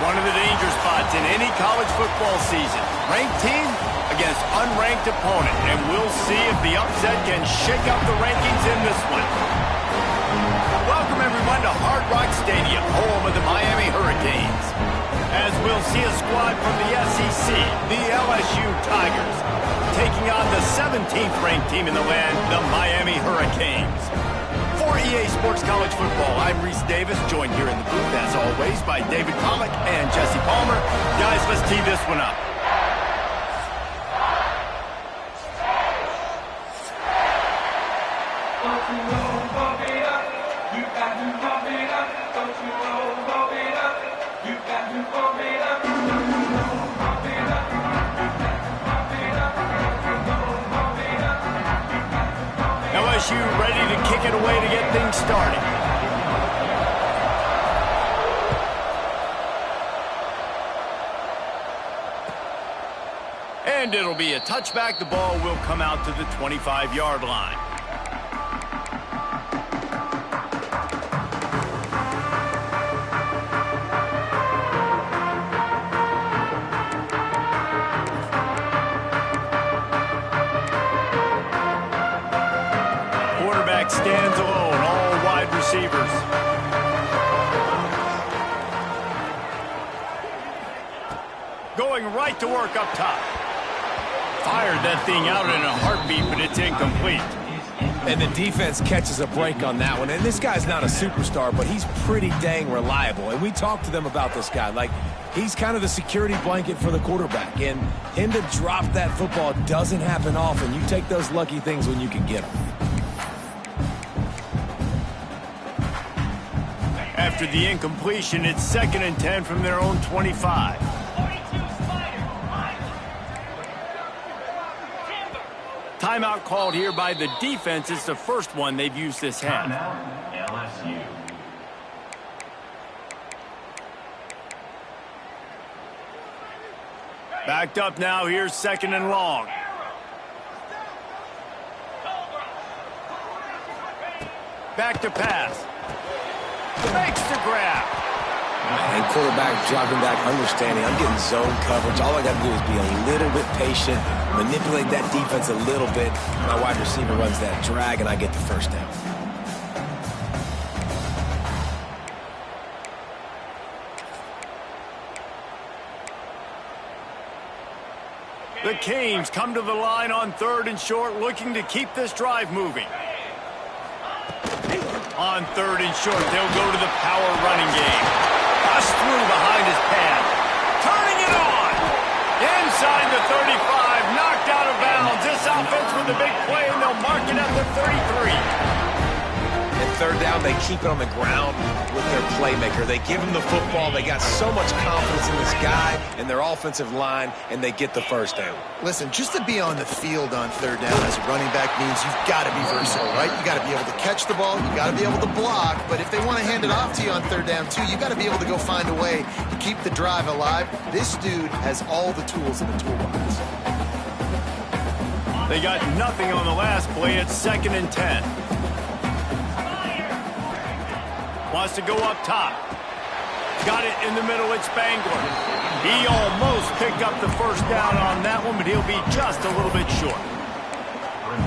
One of the danger spots in any college football season. Ranked team against unranked opponent. And we'll see if the upset can shake up the rankings in this one. Welcome, everyone, to Hard Rock Stadium, home of the Miami Hurricanes. As we'll see a squad from the SEC, the LSU Tigers, taking on the 17th ranked team in the land, the Miami Hurricanes. For EA Sports College Football, I'm Reese Davis, joined here in the booth, as always, by David Pollack and Jesse Palmer. Guys, let's tee this one up. LSU ready to kick it away to get things started. And it'll be a touchback. The ball will come out to the 25-yard line. Stands alone, all wide receivers. Going right to work up top. Fired that thing out in a heartbeat, but it's incomplete. And the defense catches a break on that one. And this guy's not a superstar, but he's pretty dang reliable. And we talked to them about this guy. Like, he's kind of the security blanket for the quarterback. And him to drop that football doesn't happen often. You take those lucky things when you can get them. After the incompletion, it's 2nd and 10 from their own 25. Timeout called here by the defense. It's the first one they've used this half. LSU. Backed up now. Here's 2nd and long. Back to pass. Makes the grab. And quarterback dropping back, understanding I'm getting zone coverage. All I got to do is be a little bit patient, manipulate that defense a little bit. My wide receiver runs that drag, and I get the first down. The Canes come to the line on 3rd and short, looking to keep this drive moving. On 3rd and short, they'll go to the power running game. Bust through behind his pad. Turning it on. Inside the 35, knocked out of bounds. This offense with a big play, and they'll mark it at the 33. And 3rd down, they keep it on the ground with their playmaker. They give him the football. They got so much confidence in this guy and their offensive line, and they get the first down. Listen, just to be on the field on 3rd down as a running back means you've got to be versatile, right? You got to be able to catch the ball. You got to be able to block. But if they want to hand it off to you on 3rd down, too, you got to be able to go find a way to keep the drive alive. This dude has all the tools in the toolbox. They got nothing on the last play. It's 2nd and 10. Wants to go up top. Got it in the middle. It's Spangler. He almost picked up the first down on that one, but he'll be just a little bit short.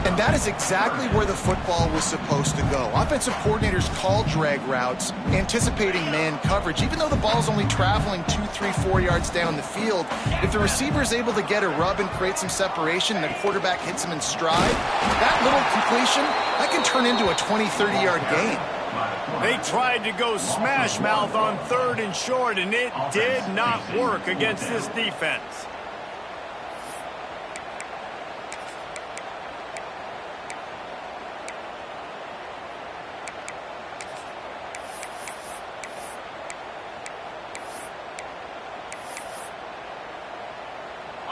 And that is exactly where the football was supposed to go. Offensive coordinators call drag routes, anticipating man coverage. Even though the ball's only traveling 2, 3, 4 yards down the field, if the receiver is able to get a rub and create some separation and the quarterback hits him in stride, that little completion, that can turn into a 20, 30-yard gain. They tried to go smash mouth on 3rd and short, and it did not work against this defense.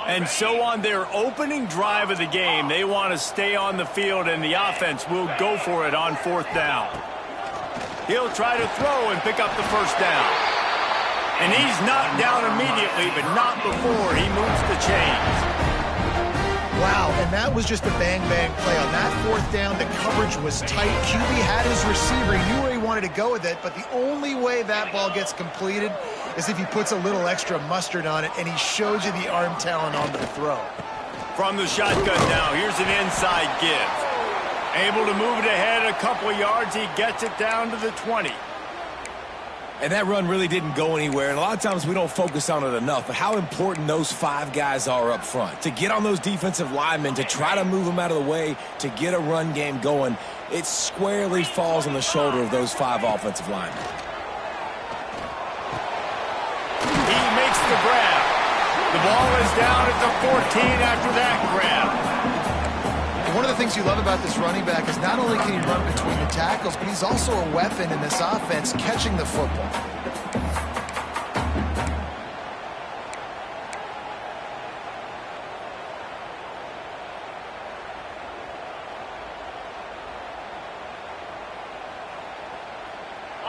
And so on their opening drive of the game, they want to stay on the field, and the offense will go for it on 4th down. He'll try to throw and pick up the first down. And he's knocked down immediately, but not before he moves the chains. Wow, and that was just a bang-bang play. On that 4th down, the coverage was tight. QB had his receiver. He knew where he wanted to go with it, but the only way that ball gets completed as if he puts a little extra mustard on it, and he shows you the arm talent on the throw. From the shotgun now, here's an inside give. Able to move it ahead a couple of yards. He gets it down to the 20. And that run really didn't go anywhere. And a lot of times we don't focus on it enough. But how important those 5 guys are up front. To get on those defensive linemen, to try to move them out of the way, to get a run game going, it squarely falls on the shoulder of those 5 offensive linemen. He makes the grab. The ball is down at the 14 after that grab. One of the things you love about this running back is not only can he run between the tackles, but he's also a weapon in this offense catching the football.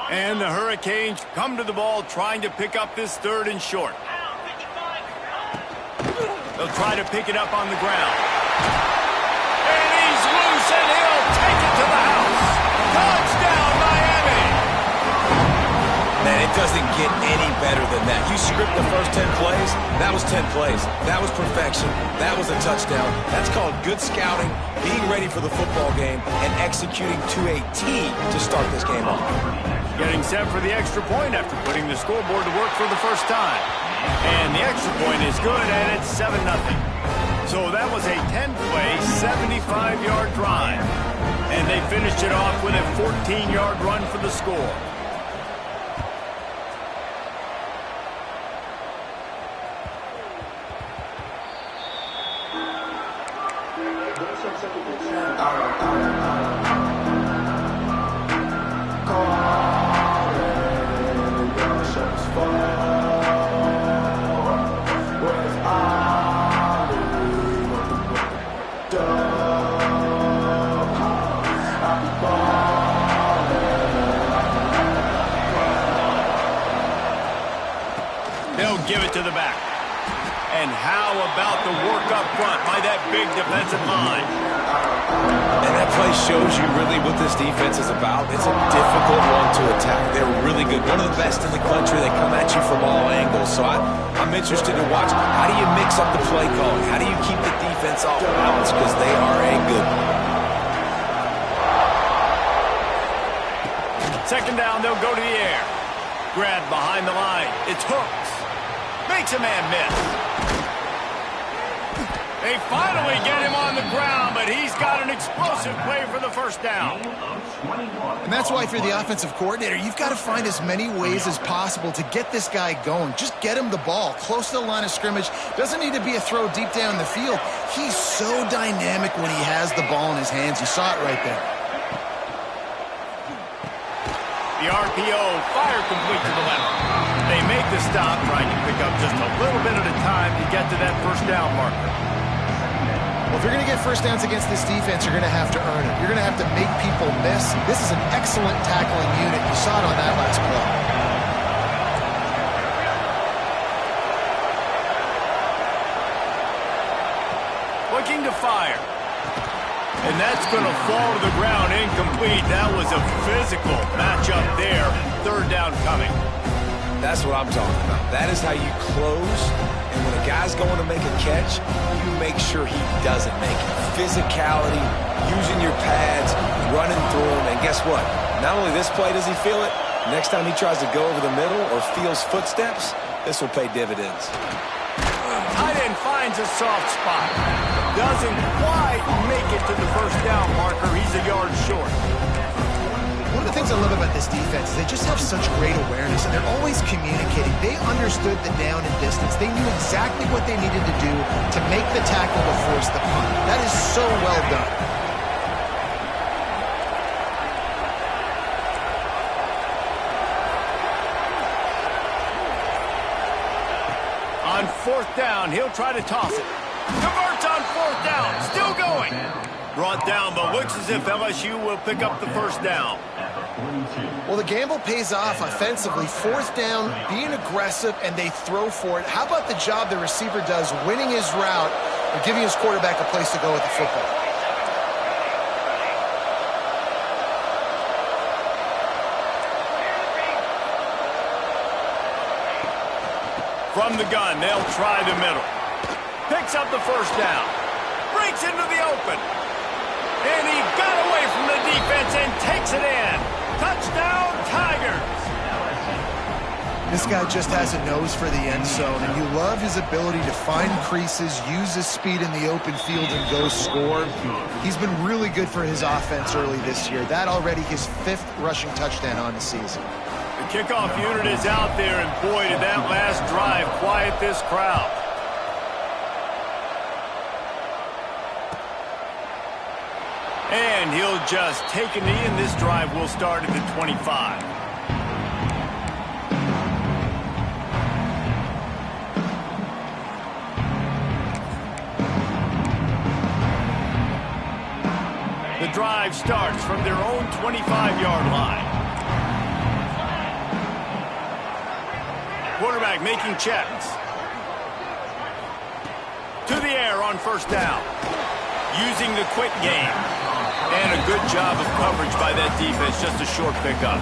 And the Hurricanes come to the ball trying to pick up this 3rd and short. They'll try to pick it up on the ground. And he'll take it to the house. Touchdown, Miami. Man, it doesn't get any better than that. You script the first 10 plays, that was 10 plays. That was perfection. That was a touchdown. That's called good scouting, being ready for the football game, and executing to a T to start this game off. Getting set for the extra point after putting the scoreboard to work for the first time. And the extra point is good, and it's 7-0. So that was a 10-play, 75-yard drive. And they finished it off with a 14-yard run for the score. They'll give it to the back. And how about the work up front by that big defensive line? And that play shows you really what this defense is about. It's a difficult one to attack. They're really good. One of the best in the country. They come at you from all angles. So I'm interested to watch. How do you mix up the play calling? How do you keep the defense off balance? Because they are a good one. Second down, they'll go to the air. Grab behind the line. It's Hooks. Makes a man miss. They finally get him on the ground, but he's got an explosive play for the first down. And that's why, if you're the offensive coordinator, you've got to find as many ways as possible to get this guy going. Just get him the ball close to the line of scrimmage. Doesn't need to be a throw deep down the field. He's so dynamic when he has the ball in his hands. You saw it right there. The RPO, fire complete to the left. They make the stop, trying to pick up just a little bit at a time to get to that first down marker. Well, if you're going to get first downs against this defense, you're going to have to earn it. You're going to have to make people miss. This is an excellent tackling unit. You saw it on that last play. Looking to fire. And that's going to fall to the ground incomplete. That was a physical matchup there. Third down coming. That's what I'm talking about. That is how you close. And when a guy's going to make a catch, you make sure he doesn't make it. Physicality, using your pads, running through them. And guess what? Not only this play does he feel it, next time he tries to go over the middle or feels footsteps, this will pay dividends. Tight end finds a soft spot. Doesn't quite make it to the first down marker. He's a yard short. One of the things I love about this defense is they just have such great awareness, and they're always communicating. They understood the down and distance. They knew exactly what they needed to do to make the tackle to force the punt. That is so well done. On fourth down, he'll try to toss it. Converts on fourth down. Still going. Brought down, but looks as if LSU will pick up the first down. Well, the gamble pays off offensively. Fourth down, being aggressive, and they throw for it. How about the job the receiver does winning his route and giving his quarterback a place to go with the football? From the gun, they'll try the middle. Picks up the first down. Breaks into the open. And he got away from the defense and takes it in. Touchdown, Tigers. This guy just has a nose for the end zone, and you love his ability to find creases, use his speed in the open field, and go score. He's been really good for his offense early this year. That already his 5th rushing touchdown on the season. The kickoff unit is out there, and boy, did that last drive quiet this crowd. And he'll just take a knee, and this drive will start at the 25. The drive starts from their own 25-yard line. Quarterback making checks. To the air on first down. Using the quick game. And a good job of coverage by that defense. Just a short pickup.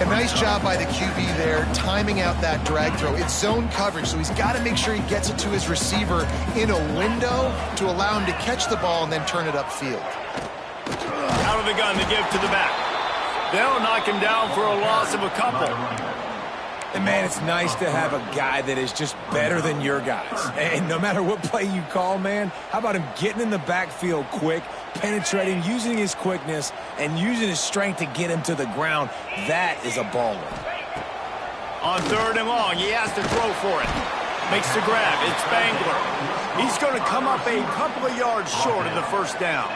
A nice job by the QB there, timing out that drag throw. It's zone coverage, so he's got to make sure he gets it to his receiver in a window to allow him to catch the ball and then turn it upfield. Out of the gun to give to the back. They'll knock him down for a loss of a couple. And, man, it's nice to have a guy that is just better than your guys. And no matter what play you call, man, how about him getting in the backfield quick, penetrating, using his quickness, and using his strength to get him to the ground? That is a baller. On 3rd and long, he has to throw for it. Makes the grab. It's Spangler. He's going to come up a couple of yards short of the first down.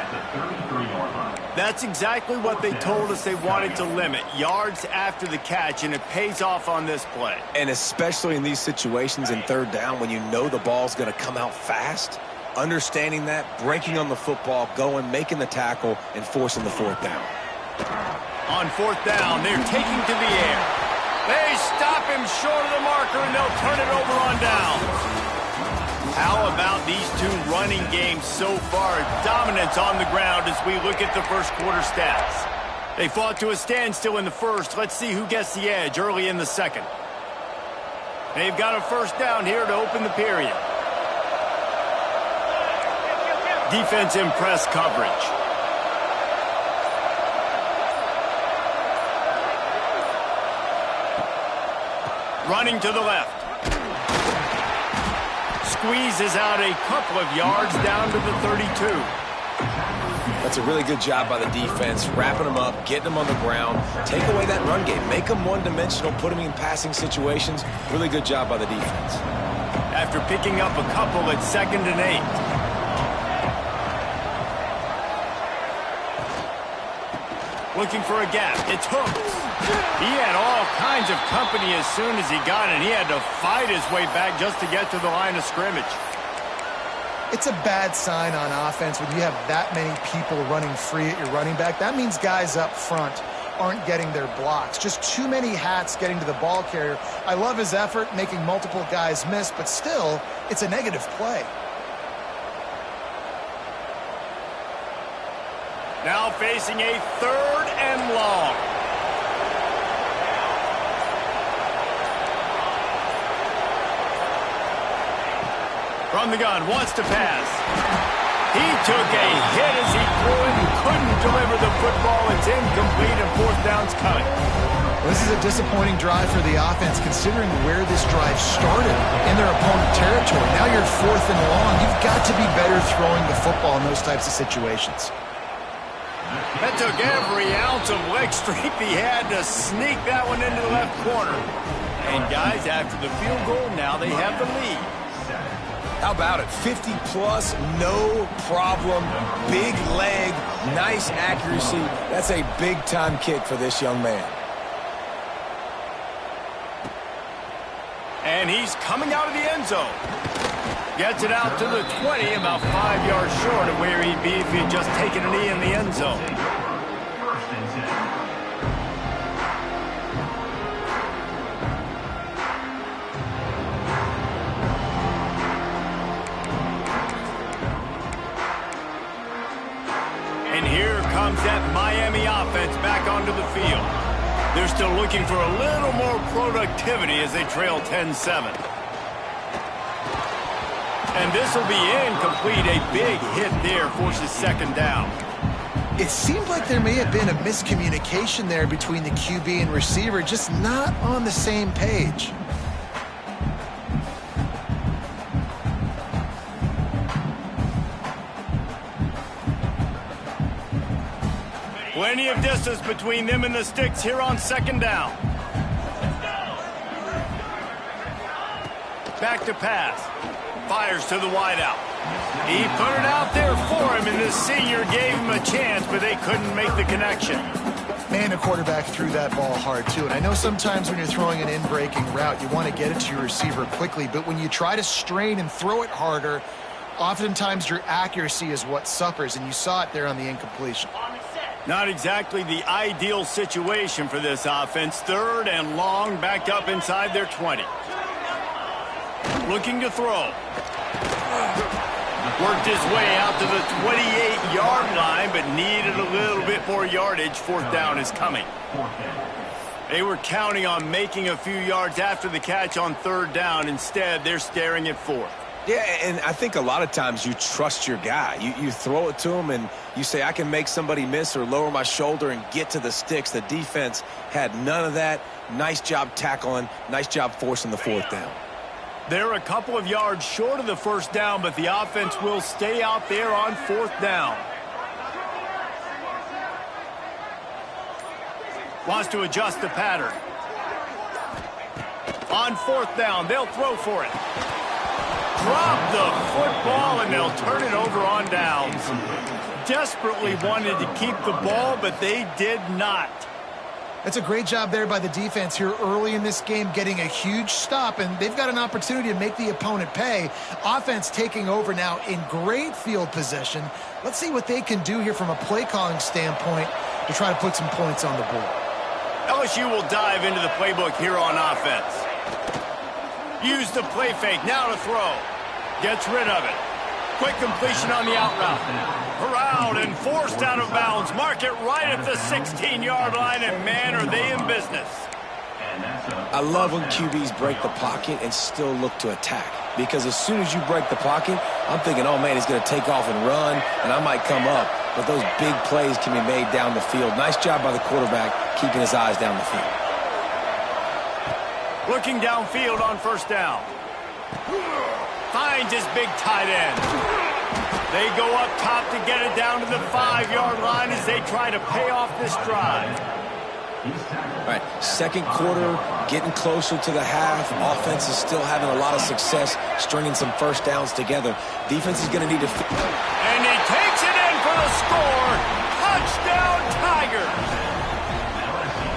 That's exactly what they told us they wanted to limit, yards after the catch, and it pays off on this play. And especially in these situations in 3rd down when you know the ball's going to come out fast, understanding that, breaking on the football, going, making the tackle, and forcing the 4th down. On 4th down, they're taking to the air. They stop him short of the marker, and they'll turn it over on down. How about these two running games so far? Dominance on the ground as we look at the first quarter stats. They fought to a standstill in the first. Let's see who gets the edge early in the second. They've got a first down here to open the period. Defense in press coverage. Running to the left. Squeezes out a couple of yards down to the 32. That's a really good job by the defense, wrapping them up, getting them on the ground, take away that run game, make them one-dimensional, put them in passing situations. Really good job by the defense. After picking up a couple at 2nd and 8. Looking for a gap. It's Hooks. He had all kinds of company as soon as he got it. He had to fight his way back just to get to the line of scrimmage. It's a bad sign on offense when you have that many people running free at your running back. That means guys up front aren't getting their blocks. Just too many hats getting to the ball carrier. I love his effort, making multiple guys miss, but still, it's a negative play. Now facing a 3rd and long. From the gun, wants to pass. He took a hit as he threw it and couldn't deliver the football. It's incomplete and 4th down's coming. This is a disappointing drive for the offense considering where this drive started in their opponent territory. Now you're 4th and long. You've got to be better throwing the football in those types of situations. That took every ounce of leg strength he had to sneak that one into the left corner. And guys, after the field goal, now they have the lead. How about it? 50-plus, no problem. Big leg, nice accuracy. That's a big-time kick for this young man. And he's coming out of the end zone. Gets it out to the 20, about 5 yards short of where he'd be if he'd just taken a knee in the end zone. And here comes that Miami offense back onto the field. They're still looking for a little more productivity as they trail 10-7. And this will be incomplete. A big hit there forces second down. It seemed like there may have been a miscommunication there between the QB and receiver, just not on the same page. Plenty of distance between them and the sticks here on second down. Back to pass. Fires to the wideout. He put it out there for him, and the senior gave him a chance, but they couldn't make the connection. Man, the quarterback threw that ball hard, too. And I know sometimes when you're throwing an in-breaking route, you want to get it to your receiver quickly. But when you try to strain and throw it harder, oftentimes your accuracy is what suffers, and you saw it there on the incompletion. Not exactly the ideal situation for this offense. Third and long, backed up inside their 20. Looking to throw. Worked his way out to the 28-yard line, but needed a little bit more yardage. Fourth down is coming. They were counting on making a few yards after the catch on third down. Instead, they're staring at fourth. Yeah, and I think a lot of times you trust your guy. You throw it to him and you say, I can make somebody miss or lower my shoulder and get to the sticks. The defense had none of that. Nice job tackling. Nice job forcing the fourth down. They're a couple of yards short of the first down, but the offense will stay out there on fourth down. Wants to adjust the pattern. On fourth down, they'll throw for it. Drop the football, and they'll turn it over on downs. Desperately wanted to keep the ball, but they did not. That's a great job there by the defense here early in this game, getting a huge stop, and they've got an opportunity to make the opponent pay. Offense taking over now in great field position. Let's see what they can do here from a play calling standpoint to try to put some points on the board. LSU will dive into the playbook here on offense. Use the play fake, now to throw. Gets rid of it. Quick completion on the out route. Corralled and forced out of bounds. Mark it right at the 16-yard line, and man, are they in business. I love when QBs break the pocket and still look to attack. Because as soon as you break the pocket, I'm thinking, oh, man, he's going to take off and run, and I might come up. But those big plays can be made down the field. Nice job by the quarterback keeping his eyes down the field. Looking downfield on first down. Finds his big tight end. They go up top to get it down to the 5-yard line as they try to pay off this drive. All right, second quarter, getting closer to the half. Offense is still having a lot of success stringing some first downs together. Defense is going to need to... And he takes it in for the score. Touchdown, Tigers.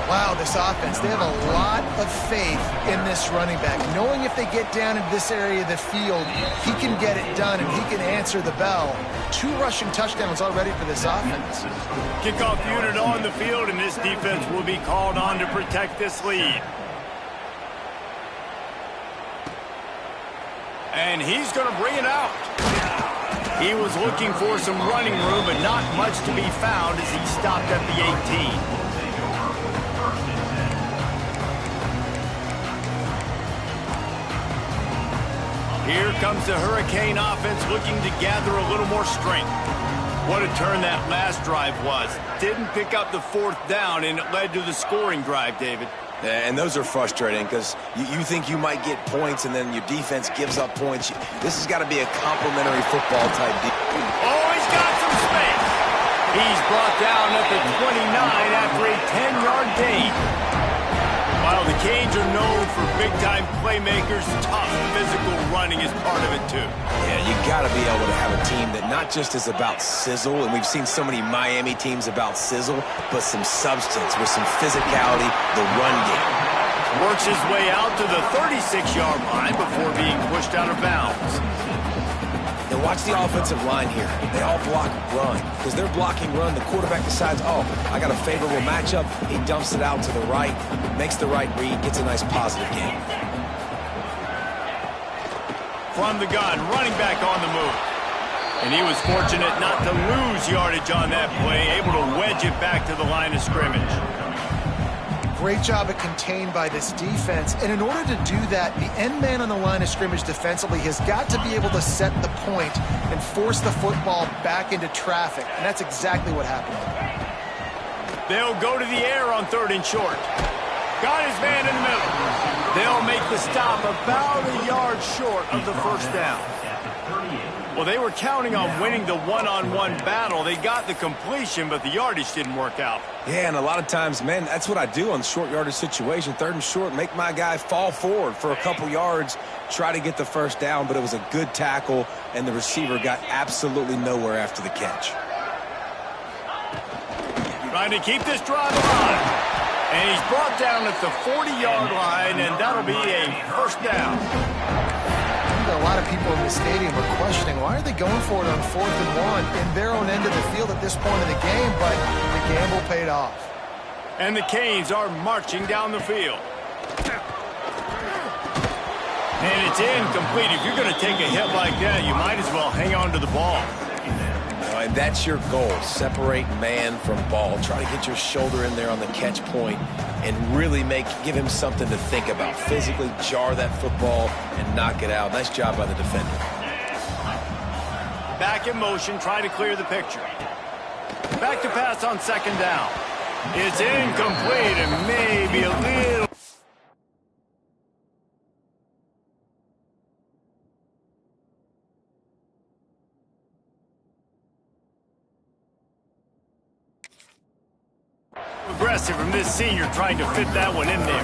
Wow, this offense, they have a lot of faith in this running back, knowing if they get down into this area of the field, he can get it done and he can answer the bell. 2 rushing touchdowns already for this offense. Kickoff unit on the field, and this defense will be called on to protect this lead. And he's going to bring it out. He was looking for some running room, but not much to be found as he stopped at the 18. Here comes the Hurricane offense looking to gather a little more strength. What a turn that last drive was. Didn't pick up the fourth down, and it led to the scoring drive, David. Yeah, and those are frustrating because you think you might get points, and then your defense gives up points. This has got to be a complimentary football type deal. Oh, he's got some space. He's brought down at the 29 after a 10-yard gain. While the Canes are known for big-time playmakers, tough physical running is part of it, too. Yeah, you got to be able to have a team that not just is about sizzle, and we've seen so many Miami teams about sizzle, but some substance with some physicality, the run game. Works his way out to the 36-yard line before being pushed out of bounds. And watch the offensive line here. They all block run. Because they're blocking run, the quarterback decides, oh, I got a favorable matchup. He dumps it out to the right, makes the right read, gets a nice positive gain. From the gun, running back on the move. And he was fortunate not to lose yardage on that play, able to wedge it back to the line of scrimmage. Great job of contained by this defense. And in order to do that, the end man on the line of scrimmage defensively has got to be able to set the point and force the football back into traffic. And that's exactly what happened. They'll go to the air on 3rd and short. Got his man in the middle. They'll make the stop about a yard short of the first down. Well, they were counting on winning the one-on-one battle. They got the completion, but the yardage didn't work out. Yeah, and a lot of times, man, that's what I do on short yardage situation. 3rd and short, make my guy fall forward for a couple yards, try to get the first down, but it was a good tackle, and the receiver got absolutely nowhere after the catch. Trying to keep this drive alive. And he's brought down at the 40-yard line, and that'll be a first down. A lot of people in the stadium are questioning, why are they going for it on 4th and 1 in their own end of the field at this point in the game, but the gamble paid off. And the Canes are marching down the field. And it's incomplete. If you're going to take a hit like that, you might as well hang on to the ball. And that's your goal. Separate man from ball. Try to get your shoulder in there on the catch point and really give him something to think about. Physically jar that football and knock it out. Nice job by the defender. Back in motion, try to clear the picture. Back to pass on 2nd down. It's incomplete and maybe a little... aggressive from this senior trying to fit that one in there.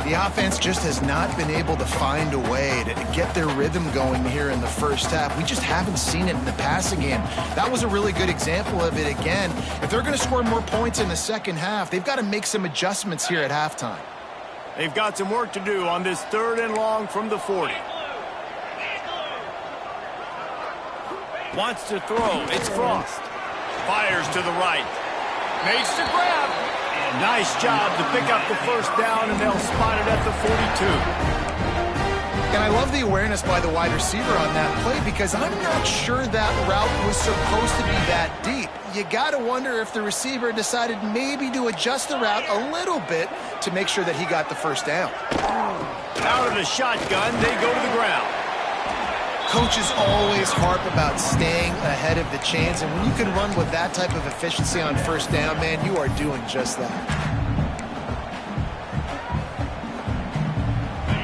The offense just has not been able to find a way to get their rhythm going here in the first half. We just haven't seen it in the passing game. That was a really good example of it again. If they're going to score more points in the second half, they've got to make some adjustments here at halftime. They've got some work to do on this 3rd and long from the 40. Wants to throw. It's Frost. Fires to the right. Makes the grab. Nice job to pick up the first down, and they'll spot it at the 42. And I love the awareness by the wide receiver on that play because I'm not sure that route was supposed to be that deep. You got to wonder if the receiver decided maybe to adjust the route a little bit to make sure that he got the first down. Out of the shotgun, they go to the ground. Coaches always harp about staying ahead of the chains, and when you can run with that type of efficiency on first down, man, you are doing just that.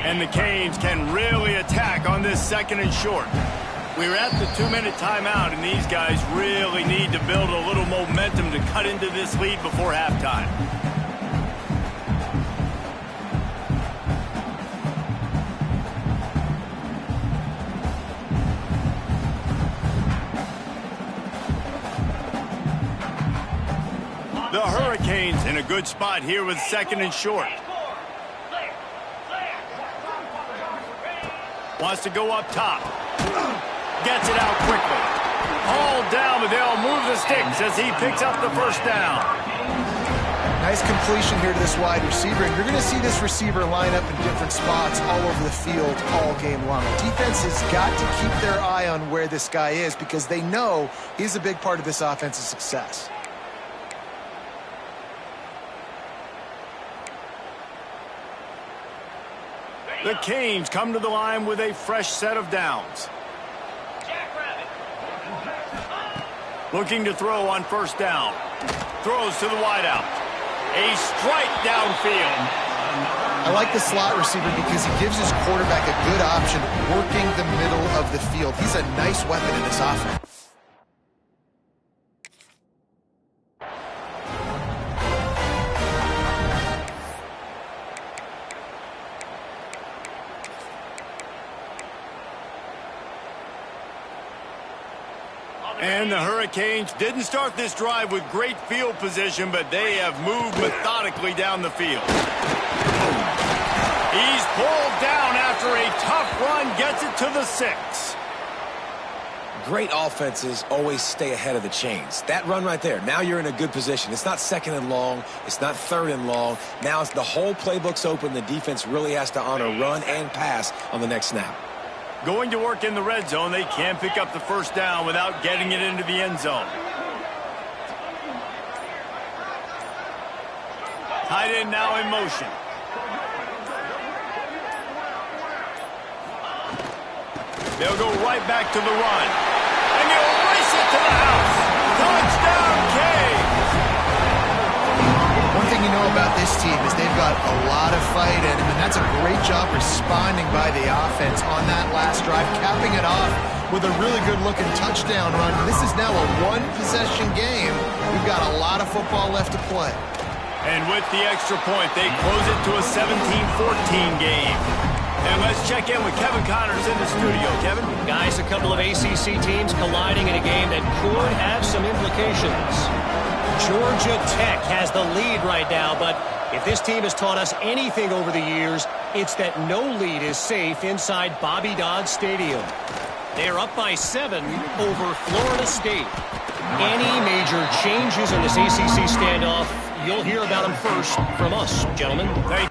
And the Canes can really attack on this 2nd and short. We're at the 2-minute timeout, and these guys really need to build a little momentum to cut into this lead before halftime. The Hurricanes in a good spot here with 2nd and short. Wants to go up top. Gets it out quickly. Hauled down, but they'll move the sticks as he picks up the first down. Nice completion here to this wide receiver, and you're going to see this receiver line up in different spots all over the field all game long. Defense has got to keep their eye on where this guy is because they know he's a big part of this offense's success. The Canes come to the line with a fresh set of downs. Looking to throw on first down. Throws to the wideout. A strike downfield. I like the slot receiver because he gives his quarterback a good option working the middle of the field. He's a nice weapon in this offense. And the Hurricanes didn't start this drive with great field position, but they have moved methodically down the field. He's pulled down after a tough run, gets it to the 6. Great offenses always stay ahead of the chains. That run right there, now you're in a good position. It's not 2nd and long. It's not 3rd and long. Now it's the whole playbook's open. The defense really has to honor run and pass on the next snap. Going to work in the red zone, they can't pick up the first down without getting it into the end zone. Tight end now in motion. They'll go right back to the run. And he'll race it to the house. Touchdown, Canes! One thing you know about this team is they've got a lot of fight in them, and that's a great job responding by the offense on that last drive, capping it off with a really good-looking touchdown run. This is now a one-possession game. We've got a lot of football left to play. And with the extra point, they close it to a 17-14 game. And let's check in with Kevin Connors in the studio. Kevin? Guys, a couple of ACC teams colliding in a game that could have some implications. Georgia Tech has the lead right now, but if this team has taught us anything over the years, it's that no lead is safe inside Bobby Dodd Stadium. They are up by 7 over Florida State. Any major changes in this ACC standoff, you'll hear about them first from us, gentlemen. Thank